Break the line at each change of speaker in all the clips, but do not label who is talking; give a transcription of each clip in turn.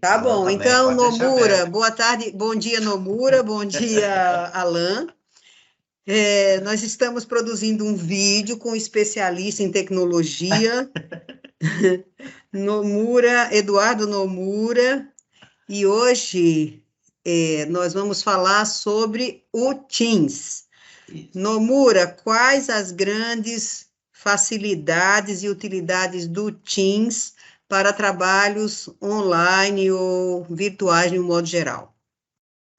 Tá
Alô,
bom,
tá bem,
então,
pode deixar
Nomura,
aberto.
boa tarde, bom dia, Nomura, bom dia, Alan. Nós estamos produzindo um vídeo com um especialista em tecnologia, Nomura, Eduardo Nomura, e hoje nós vamos falar sobre o Teams.
Isso.
Nomura, quais as grandes facilidades e utilidades do Teams para trabalhos online ou virtuais de um modo geral?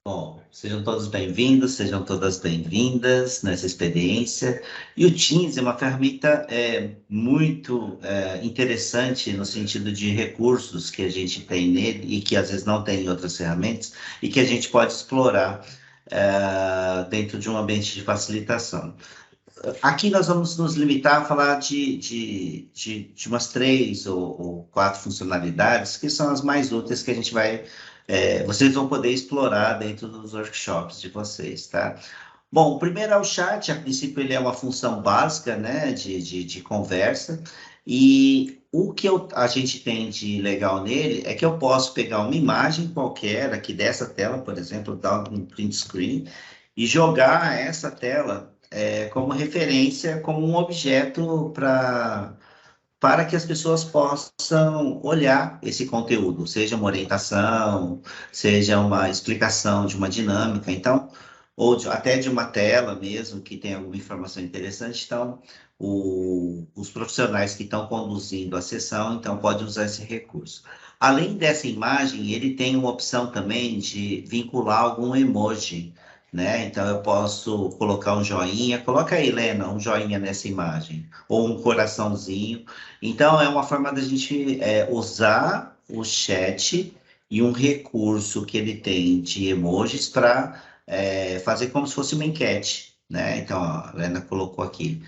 Bom, sejam todos bem-vindos, sejam todas bem-vindas nessa experiência. E o Teams é uma ferramenta muito interessante no sentido de recursos que a gente tem nele e que às vezes não tem em outras ferramentas e que a gente pode explorar dentro de um ambiente de facilitação. Aqui nós vamos nos limitar a falar de umas 3 ou 4 funcionalidades que são as mais úteis que a gente vai, vocês vão poder explorar dentro dos workshops de vocês, tá? Bom, o primeiro é o chat, a princípio ele é uma função básica, né, de conversa, e o que a gente tem de legal nele é que eu posso pegar uma imagem qualquer aqui dessa tela, por exemplo, dar um print screen, e jogar essa tela como referência, como um objeto para que as pessoas possam olhar esse conteúdo, seja uma orientação, seja uma explicação de uma dinâmica, então, ou até de uma tela mesmo, que tem alguma informação interessante. Então, os profissionais que estão conduzindo a sessão, então, podem usar esse recurso. Além dessa imagem, ele tem uma opção também de vincular algum emoji, né? Então, eu posso colocar um joinha. Coloca aí, Helena, um joinha nessa imagem, ou um coraçãozinho. Então, é uma forma da gente usar o chat e um recurso que ele tem de emojis para fazer como se fosse uma enquete, né? Então, ó, a Helena colocou aqui.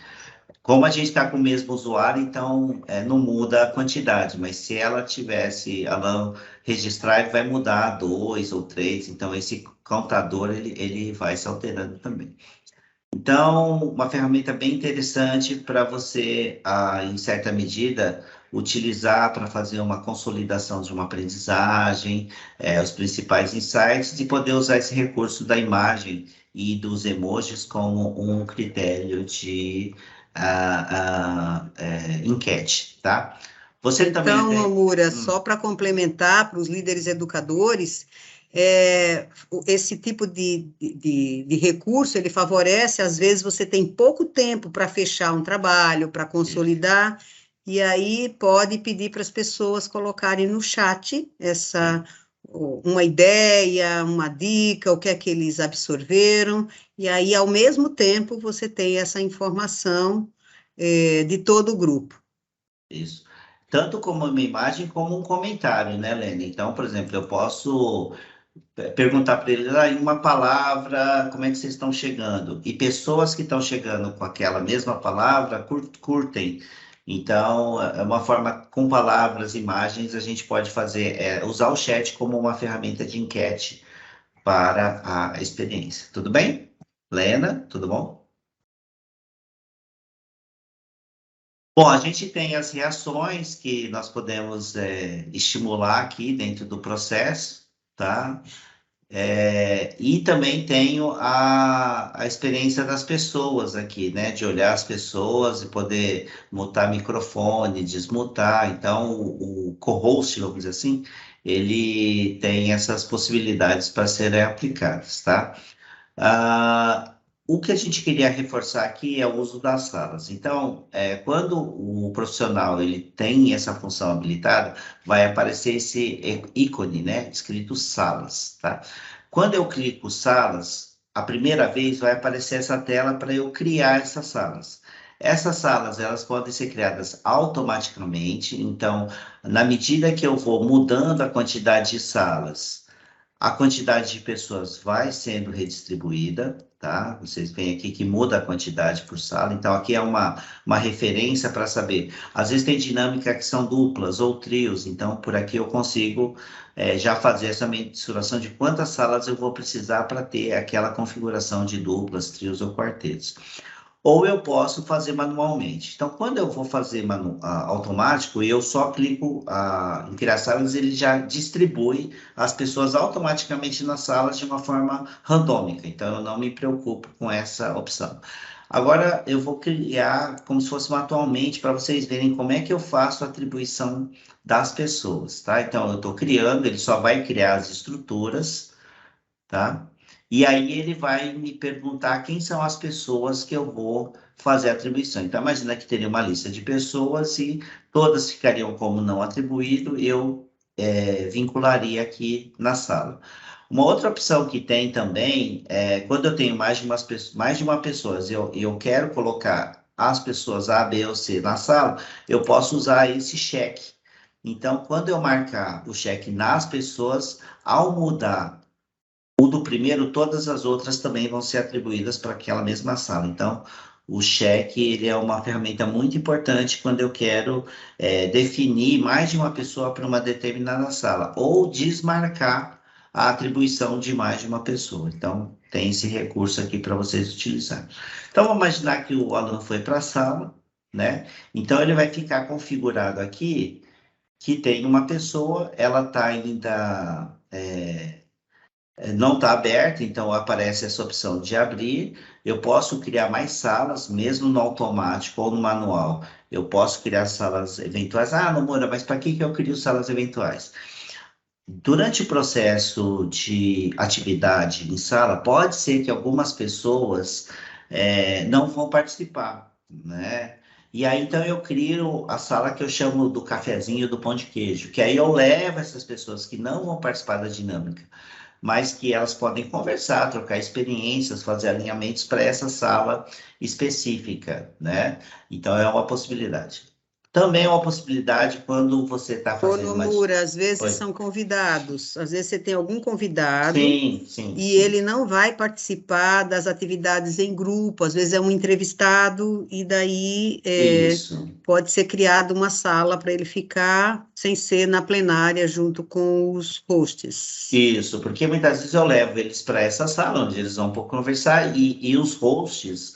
Como a gente está com o mesmo usuário, então não muda a quantidade, mas se ela tivesse, ela registrar, ele vai mudar 2 ou 3, então esse contador ele vai se alterando também. Então, uma ferramenta bem interessante para você, em certa medida, utilizar para fazer uma consolidação de uma aprendizagem, os principais insights, e poder usar esse recurso da imagem e dos emojis como um critério de enquete, tá? Você também
Então,
até...
Nomura, só para complementar para os líderes educadores, esse tipo de recurso, ele favorece, às vezes você tem pouco tempo para fechar um trabalho, para consolidar, e aí pode pedir para as pessoas colocarem no chat uma ideia, uma dica, o que é que eles absorveram, e aí, ao mesmo tempo, você tem essa informação, de todo o grupo.
Isso. Tanto como uma imagem, como um comentário, né, Lene? Então, por exemplo, eu posso perguntar para eles, em uma palavra, como é que vocês estão chegando? E pessoas que estão chegando com aquela mesma palavra curtem. Então, é uma forma, com palavras, imagens, a gente pode fazer, usar o chat como uma ferramenta de enquete para a experiência. Tudo bem? Lena, tudo bom? Bom, a gente tem as reações que nós podemos estimular aqui dentro do processo, tá? E também tenho a experiência das pessoas aqui, né? De olhar as pessoas e poder mutar microfone, desmutar. Então, o co-host, vamos dizer assim, ele tem essas possibilidades para serem aplicadas, tá? Ah, o que a gente queria reforçar aqui é o uso das salas. Então, quando o profissional ele tem essa função habilitada, vai aparecer esse ícone, né, escrito salas, tá? Quando eu clico salas, a primeira vez vai aparecer essa tela para eu criar essas salas. Essas salas, elas podem ser criadas automaticamente. Então, na medida que eu vou mudando a quantidade de salas, a quantidade de pessoas vai sendo redistribuída, tá? Vocês veem aqui que muda a quantidade por sala, então aqui é uma referência para saber. Às vezes tem dinâmica que são duplas ou trios, então por aqui eu consigo já fazer essa mensuração de quantas salas eu vou precisar para ter aquela configuração de duplas, trios ou quartetos. ou eu posso fazer manualmente. Então, quando eu vou fazer automático, eu só clico em criar salas, ele já distribui as pessoas automaticamente nas salas de uma forma randômica. Então, eu não me preocupo com essa opção. Agora, eu vou criar como se fosse manualmente para vocês verem como é que eu faço a atribuição das pessoas, tá? Então, eu estou criando, ele só vai criar as estruturas, tá? E aí ele vai me perguntar quem são as pessoas que eu vou fazer a atribuição. Então, imagina que teria uma lista de pessoas e todas ficariam como não atribuído, eu vincularia aqui na sala. Uma outra opção que tem também é quando eu tenho mais de uma pessoa, eu quero colocar as pessoas A, B ou C na sala, eu posso usar esse cheque. Então, quando eu marcar o cheque nas pessoas, ao mudar o do primeiro, todas as outras também vão ser atribuídas para aquela mesma sala. Então, o cheque ele é uma ferramenta muito importante quando eu quero definir mais de uma pessoa para uma determinada sala, ou desmarcar a atribuição de mais de uma pessoa. Então, tem esse recurso aqui para vocês utilizarem. Então, vamos imaginar que o aluno foi para a sala, né? Então, ele vai ficar configurado aqui que tem uma pessoa, ela está ainda não está aberta, então aparece essa opção de abrir. Eu posso criar mais salas, mesmo no automático ou no manual. Eu posso criar salas eventuais. Ah, Nomura, mas para que eu crio salas eventuais? Durante o processo de atividade em sala, pode ser que algumas pessoas não vão participar, né? E aí, então, eu crio a sala que eu chamo do cafezinho do pão de queijo, que aí eu levo essas pessoas que não vão participar da dinâmica, mas que elas podem conversar, trocar experiências, fazer alinhamentos para essa sala específica, né? Então, é uma possibilidade. Também é uma possibilidade quando você está
Ô,
fazendo uma...
Nomura, às vezes
Oi.
são convidados, às vezes você tem algum convidado
Sim, sim,
e
sim.
ele não vai participar das atividades em grupo, às vezes é um entrevistado, e daí
Isso.
pode ser criada uma sala para ele ficar sem ser na plenária junto com os hosts.
Isso, porque muitas vezes eu levo eles para essa sala onde eles vão conversar e os hosts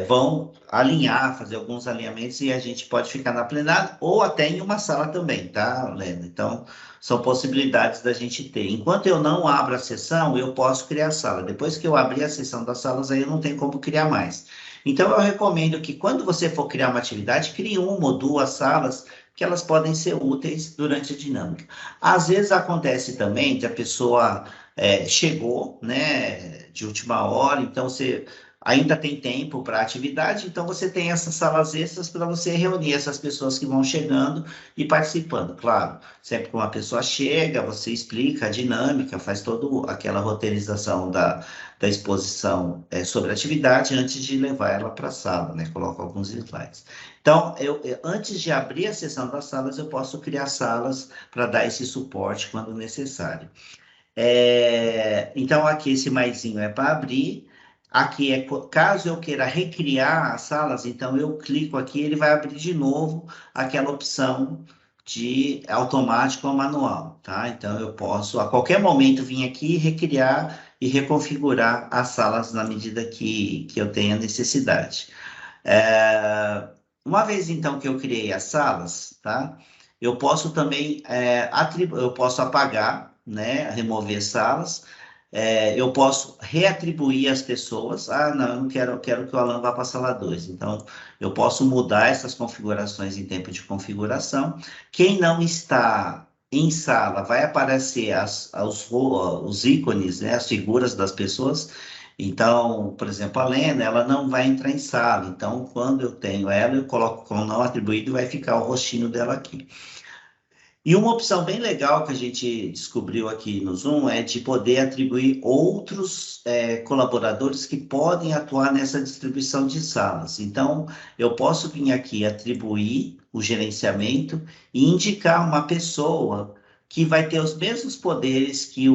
vão alinhar, fazer alguns alinhamentos e a gente pode ficar na plenária ou até em uma sala também, tá, Lena? Então, são possibilidades da gente ter. Enquanto eu não abro a sessão, eu posso criar sala. Depois que eu abrir a sessão das salas, aí eu não tenho como criar mais. Então, eu recomendo que quando você for criar uma atividade, crie uma ou duas salas que elas podem ser úteis durante a dinâmica. Às vezes acontece também que a pessoa chegou, né, de última hora, então você ainda tem tempo para a atividade, então você tem essas salas extras para você reunir essas pessoas que vão chegando e participando. Claro, sempre que uma pessoa chega, você explica a dinâmica, faz toda aquela roteirização da exposição sobre a atividade antes de levar ela para a sala, né? Coloca alguns slides. Então, antes de abrir a sessão das salas, eu posso criar salas para dar esse suporte quando necessário. Então, aqui esse maisinho é para abrir. Aqui caso eu queira recriar as salas, então eu clico aqui, ele vai abrir de novo aquela opção de automático ou manual, tá? Então, eu posso a qualquer momento vir aqui recriar e reconfigurar as salas na medida que eu tenha necessidade. Uma vez então que eu criei as salas, tá? Eu posso também eu posso apagar, né? Remover salas. Eu posso reatribuir as pessoas. Ah, não, eu não quero, eu quero que o Alan vá para a sala 2. Então, eu posso mudar essas configurações em tempo de configuração. Quem não está em sala, vai aparecer os ícones, né? As figuras das pessoas. Então, por exemplo, a Lena, ela não vai entrar em sala. Então, quando eu tenho ela, eu coloco como não atribuído e vai ficar o rostinho dela aqui. E uma opção bem legal que a gente descobriu aqui no Zoom é de poder atribuir outros colaboradores que podem atuar nessa distribuição de salas. Então, eu posso vir aqui atribuir o gerenciamento e indicar uma pessoa que vai ter os mesmos poderes que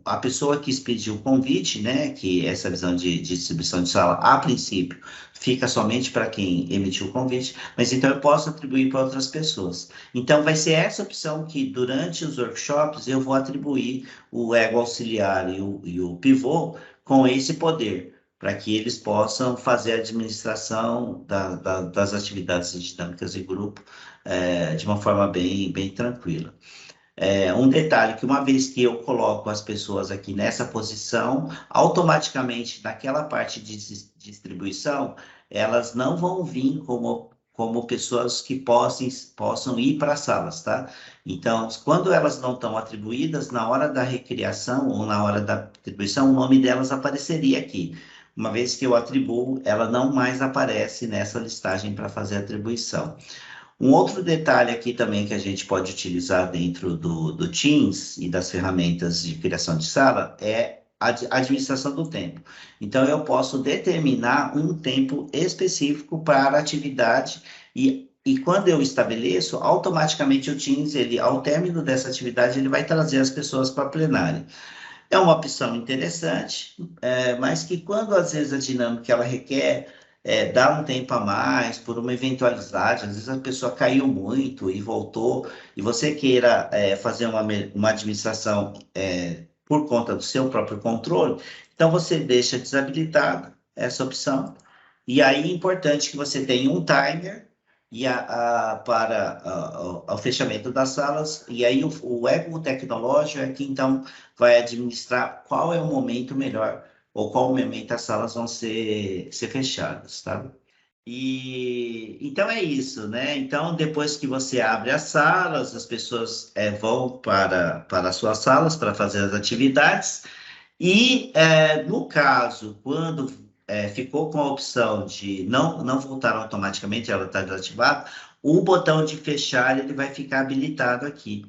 a pessoa que expediu o convite, né? Que essa visão de distribuição de sala, a princípio, fica somente para quem emitiu o convite, mas então eu posso atribuir para outras pessoas. Então, vai ser essa opção que, durante os workshops, eu vou atribuir o ego auxiliar e o pivô com esse poder. para que eles possam fazer a administração das atividades dinâmicas de grupo de uma forma bem tranquila. Um detalhe que uma vez que eu coloco as pessoas aqui nessa posição, automaticamente naquela parte de distribuição, elas não vão vir como pessoas que possam ir para as salas, tá? Então, quando elas não estão atribuídas, na hora da recriação ou na hora da atribuição, o nome delas apareceria aqui. Uma vez que eu atribuo, ela não mais aparece nessa listagem para fazer a atribuição. Um outro detalhe aqui também que a gente pode utilizar dentro do Teams e das ferramentas de criação de sala é a administração do tempo. Então, eu posso determinar um tempo específico para a atividade e quando eu estabeleço, automaticamente o Teams, ao término dessa atividade, ele vai trazer as pessoas para a plenária. É uma opção interessante, mas que quando às vezes a dinâmica ela requer dar um tempo a mais por uma eventualidade, às vezes a pessoa caiu muito e voltou, e você queira fazer uma administração por conta do seu próprio controle, então você deixa desabilitada essa opção, e aí é importante que você tenha um timer para o fechamento das salas, e aí o ego tecnológico é que então vai administrar qual é o momento melhor ou qual momento as salas vão ser fechadas, tá? E então é isso, né? Então, depois que você abre as salas, as pessoas vão para as suas salas para fazer as atividades, e no caso, quando ficou com a opção de não voltar automaticamente, ela está desativada, o botão de fechar ele vai ficar habilitado aqui,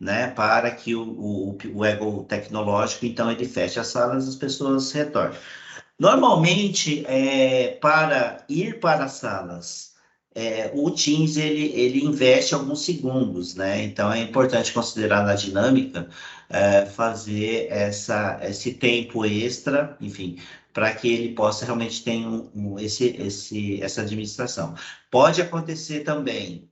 né? Para que o ego tecnológico, então, ele feche as salas e as pessoas retornem. Normalmente, para ir para as salas, o Teams ele investe alguns segundos, né? Então é importante considerar na dinâmica fazer esse tempo extra, enfim, para que ele possa realmente ter essa administração. Pode acontecer também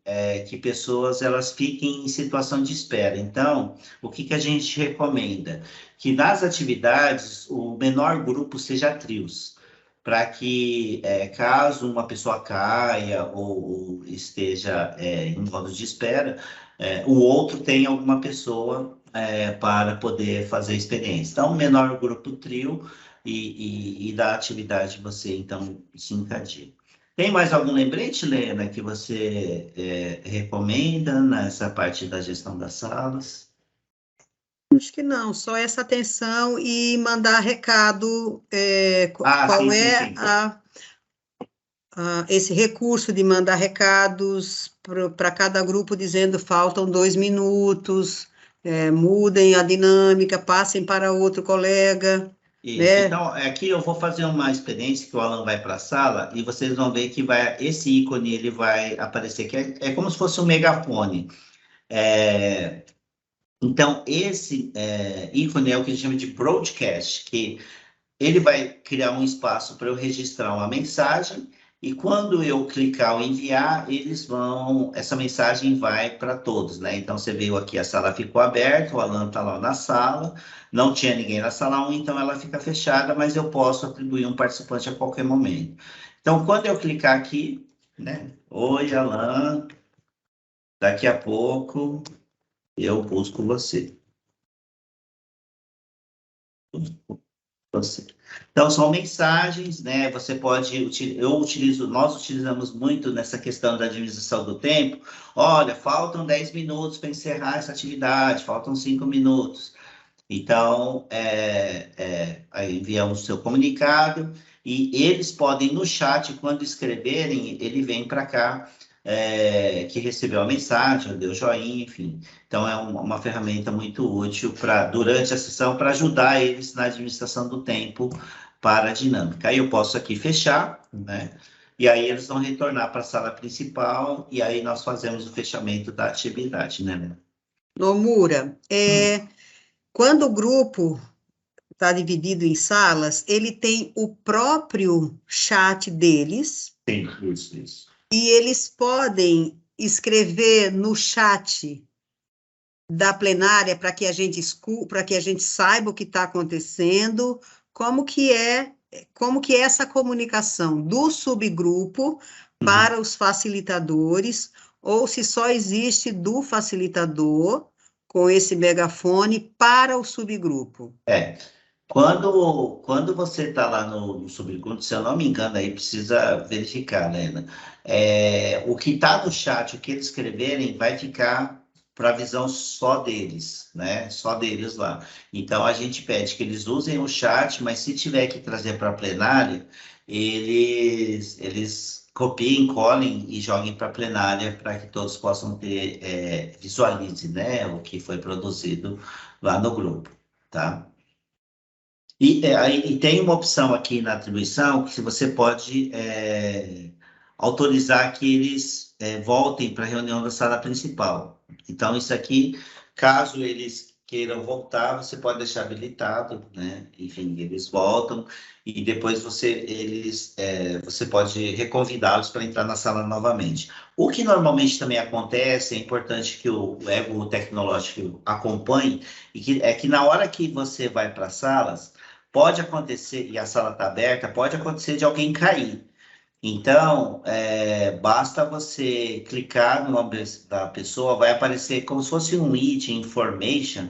que pessoas elas fiquem em situação de espera. Então, o que a gente recomenda? Que nas atividades o menor grupo seja trios, para que caso uma pessoa caia ou esteja em modo de espera, o outro tenha alguma pessoa para poder fazer a experiência. Então, menor grupo trio e da atividade você então se encadeia. Tem mais algum lembrete, Lena, que você recomenda nessa parte da gestão das salas?
Acho que não, só essa atenção e mandar recado,
Sim,
qual
sim,
é
sim.
esse recurso de mandar recados para cada grupo dizendo faltam 2 minutos, mudem a dinâmica, passem para outro colega,
Isso.
né?
Então, aqui eu vou fazer uma experiência que o Alan vai para a sala e vocês vão ver que esse ícone ele vai aparecer, que é como se fosse um megafone. Então, esse ícone é o que a gente chama de broadcast, que ele vai criar um espaço para eu registrar uma mensagem e quando eu clicar ou enviar, essa mensagem vai para todos, né? Então, você viu aqui, a sala ficou aberta, o Alan está lá na sala, não tinha ninguém na sala 1, então ela fica fechada, mas eu posso atribuir um participante a qualquer momento. Então, quando eu clicar aqui, né? Oi, Alan, daqui a pouco eu busco você. Então, são mensagens, né? Você pode, nós utilizamos muito nessa questão da administração do tempo. Olha, faltam 10 minutos para encerrar essa atividade, faltam 5 minutos. Então, aí enviamos o seu comunicado e eles podem, no chat, quando escreverem, ele vem para cá, que recebeu a mensagem, deu joinha, enfim. Então, é uma ferramenta muito útil durante a sessão para ajudar eles na administração do tempo para a dinâmica. Aí eu posso aqui fechar, né? E aí eles vão retornar para a sala principal e aí nós fazemos o fechamento da atividade, né?
Nomura, quando o grupo está dividido em salas, ele tem o próprio chat deles.
Sim, isso.
E eles podem escrever no chat da plenária para que a gente saiba o que está acontecendo, como que é como que é essa comunicação do subgrupo para os facilitadores, ou se só existe do facilitador com esse megafone para o subgrupo.
Quando você está lá no subgrupo, se eu não me engano, aí precisa verificar, né? O que está no chat, o que eles escreverem, vai ficar para a visão só deles, né? Só deles lá. Então a gente pede que eles usem o chat, mas se tiver que trazer para a plenária, eles copiem, colhem e joguem para a plenária para que todos possam ter, visualize, né? O que foi produzido lá no grupo, tá? E tem uma opção aqui na atribuição que você pode autorizar que eles voltem para a reunião da sala principal. Então, isso aqui, caso eles queiram voltar, você pode deixar habilitado, né? Enfim, eles voltam e depois você pode reconvidá-los para entrar na sala novamente. O que normalmente também acontece, é importante que o ego tecnológico acompanhe, é que na hora que você vai para as salas, pode acontecer, e a sala está aberta, pode acontecer de alguém cair. Então, basta você clicar no nome da pessoa, vai aparecer como se fosse um item information,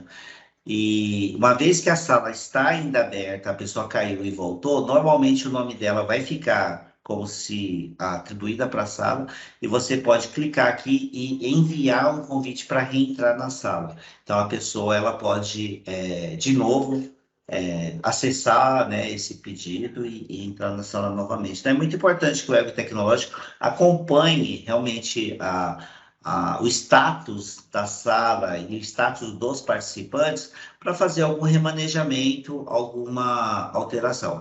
e uma vez que a sala está ainda aberta, a pessoa caiu e voltou, normalmente o nome dela vai ficar como se atribuída para a sala, e você pode clicar aqui e enviar um convite para reentrar na sala. Então, a pessoa ela pode, de novo, acessar, né, esse pedido e entrar na sala novamente. Então, é muito importante que o ego tecnológico acompanhe realmente o status da sala e o status dos participantes para fazer algum remanejamento, alguma alteração.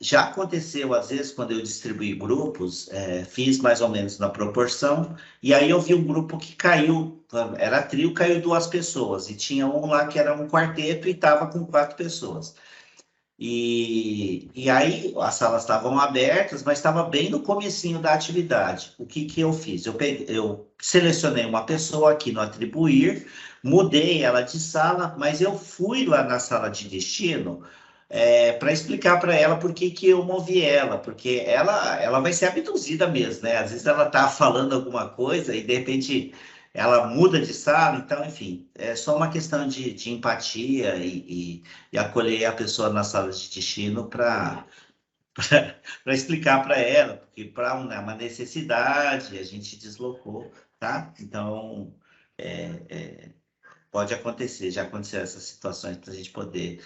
Já aconteceu, às vezes, quando eu distribuí grupos, fiz mais ou menos na proporção, e aí eu vi um grupo que caiu, era trio, caiu 2 pessoas, e tinha um lá que era um quarteto e estava com 4 pessoas. E aí as salas estavam abertas, mas estava bem no comecinho da atividade. O que eu fiz? Eu selecionei uma pessoa aqui no atribuir, mudei ela de sala, mas eu fui lá na sala de destino para explicar para ela por que eu movi ela, porque ela vai ser abduzida mesmo, né? Às vezes ela está falando alguma coisa e de repente ela muda de sala, então, enfim, é só uma questão de empatia e acolher a pessoa na sala de destino para explicar para ela, porque para uma necessidade a gente deslocou, tá? Então, pode acontecer, já aconteceu essas situações para a gente poder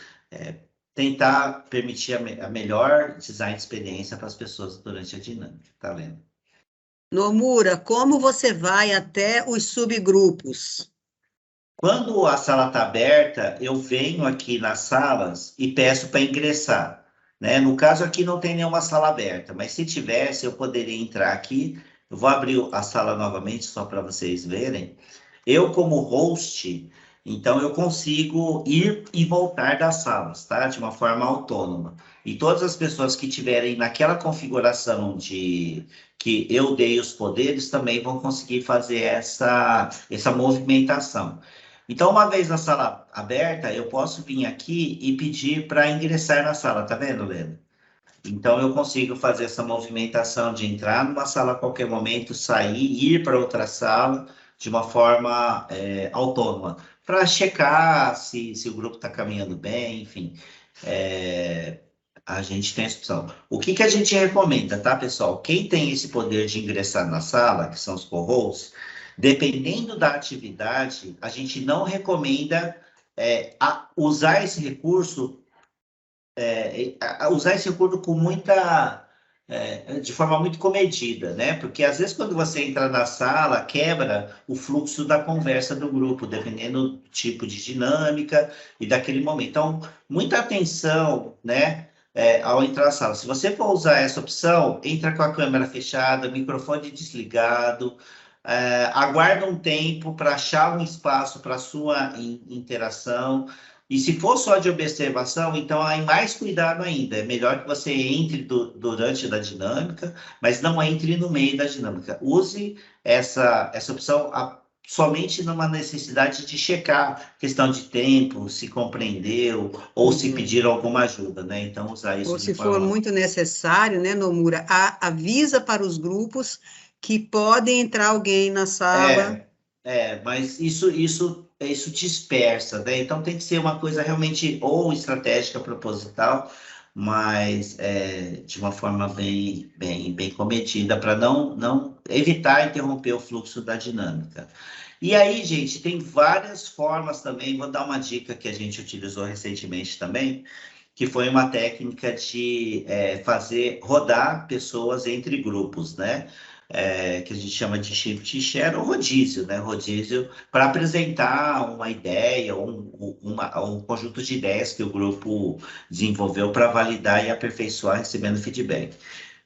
tentar permitir a melhor design de experiência para as pessoas durante a dinâmica, tá vendo?
Nomura, como você vai até os subgrupos?
Quando a sala está aberta, eu venho aqui nas salas e peço para ingressar, né? No caso aqui não tem nenhuma sala aberta, mas se tivesse, eu poderia entrar aqui. Eu vou abrir a sala novamente só para vocês verem. Eu, como host, então eu consigo ir e voltar das salas, tá? De uma forma autônoma. E todas as pessoas que tiverem naquela configuração de que eu dei os poderes também vão conseguir fazer essa movimentação. Então, uma vez na sala aberta, eu posso vir aqui e pedir para ingressar na sala, tá vendo, Lena? Então, eu consigo fazer essa movimentação de entrar numa sala a qualquer momento, sair, ir para outra sala de uma forma autônoma, para checar se o grupo está caminhando bem, enfim. A gente tem essa opção. O que a gente recomenda, tá, pessoal? Quem tem esse poder de ingressar na sala, que são os co-hosts, dependendo da atividade, a gente não recomenda usar esse recurso, com de forma muito comedida, né? Porque às vezes quando você entra na sala, quebra o fluxo da conversa do grupo, dependendo do tipo de dinâmica e daquele momento. Então, muita atenção, né? Ao entrar na sala. Se você for usar essa opção, entra com a câmera fechada, microfone desligado, aguarda um tempo para achar um espaço para sua interação. E se for só de observação, então aí mais cuidado ainda. É melhor que você entre durante a dinâmica, mas não entre no meio da dinâmica. Use essa opção somente numa necessidade de checar questão de tempo, se compreendeu ou se pedir alguma ajuda, né? Então, usar isso
Ou
de
se for
forma...
muito necessário, né, Nomura, avisa para os grupos que pode entrar alguém na sala.
Mas isso dispersa, né? Então tem que ser uma coisa realmente ou estratégica, proposital, mas de uma forma bem comedida, para não evitar interromper o fluxo da dinâmica. E aí, gente, tem várias formas também. Vou dar uma dica que a gente utilizou recentemente também, que foi uma técnica de fazer rodar pessoas entre grupos, né? Que a gente chama de shift share ou rodízio, né? Rodízio para apresentar uma ideia ou um conjunto de ideias que o grupo desenvolveu para validar e aperfeiçoar recebendo feedback.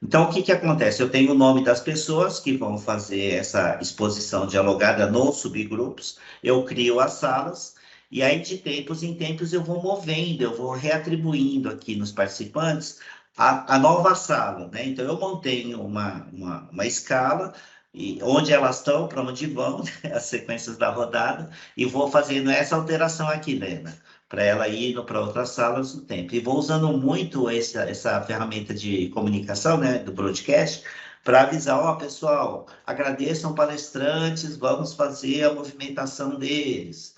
Então, o que que acontece? Eu tenho o nome das pessoas que vão fazer essa exposição dialogada nos subgrupos, eu crio as salas, e aí de tempos em tempos eu vou movendo, eu vou reatribuindo aqui nos participantes a nova sala, né? Então, eu mantenho uma escala, e onde elas estão, para onde vão, né? As sequências da rodada, e vou fazendo essa alteração aqui, Lena, para ela ir para outras salas no tempo. E vou usando muito essa ferramenta de comunicação, né, do broadcast, para avisar, ó, pessoal, agradeçam palestrantes, vamos fazer a movimentação deles.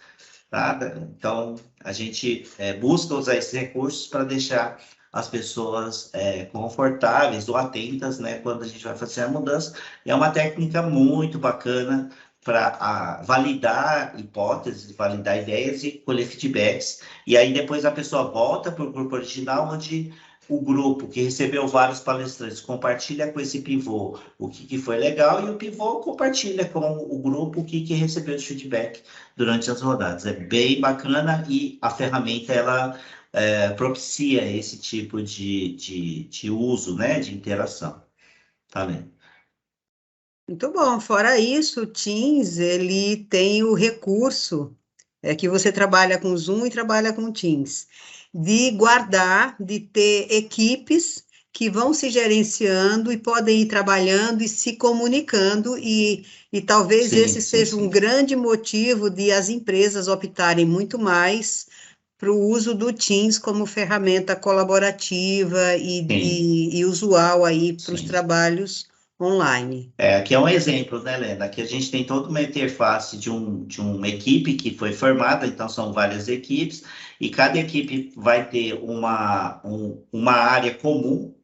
Tá? Então, a gente busca usar esses recursos para deixar as pessoas confortáveis ou atentas, né, quando a gente vai fazer a mudança. E é uma técnica muito bacana para validar hipóteses, validar ideias e colher feedbacks. E aí depois a pessoa volta para o grupo original, onde o grupo que recebeu vários palestrantes compartilha com esse pivô o que foi legal e o pivô compartilha com o grupo o que recebeu de feedback durante as rodadas. É bem bacana e a ferramenta ela propicia esse tipo de uso, né, de interação. Tá vendo?
Muito bom. Fora isso, o Teams, ele tem o recurso, que você trabalha com Zoom e trabalha com Teams, de guardar, de ter equipes que vão se gerenciando e podem ir trabalhando e se comunicando, e talvez esse seja um grande motivo de as empresas optarem muito mais para o uso do Teams como ferramenta colaborativa e usual aí para os trabalhos online.
Aqui é um exemplo, né, Lena? Aqui a gente tem toda uma interface de uma equipe que foi formada, então são várias equipes, e cada equipe vai ter uma área comum,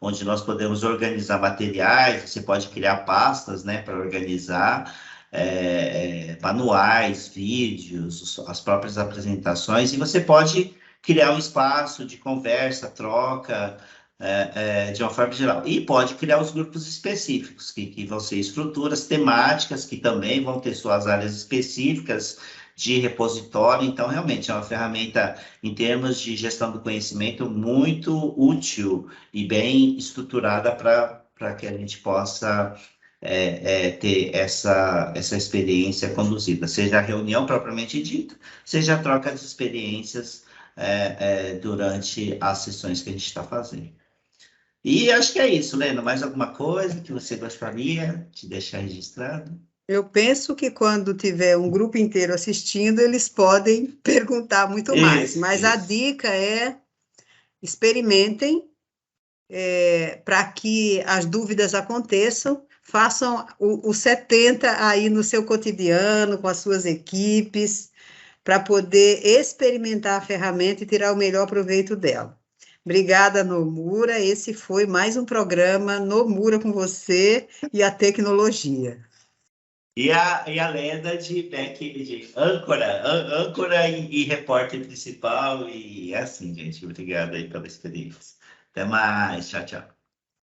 onde nós podemos organizar materiais, você pode criar pastas, né, para organizar manuais, vídeos, as próprias apresentações, e você pode criar um espaço de conversa, troca, de uma forma geral. E pode criar os grupos específicos, que vão ser estruturas temáticas, que também vão ter suas áreas específicas de repositório. Então, realmente, é uma ferramenta, em termos de gestão do conhecimento, muito útil e bem estruturada para que a gente possa ter essa experiência conduzida, seja a reunião propriamente dita, seja a troca de experiências durante as sessões que a gente está fazendo. E acho que é isso, Lena. Mais alguma coisa que você gostaria de deixar registrado?
Eu penso que quando tiver um grupo inteiro assistindo, eles podem perguntar muito mais, mas a dica é experimentem para que as dúvidas aconteçam, façam o 70 aí no seu cotidiano, com as suas equipes, para poder experimentar a ferramenta e tirar o melhor proveito dela. Obrigada, Nomura. Esse foi mais um programa Nomura com você e a tecnologia.
E a lenda de âncora e repórter principal, e é assim, gente. Obrigado aí pela experiência. Até mais. Tchau, tchau.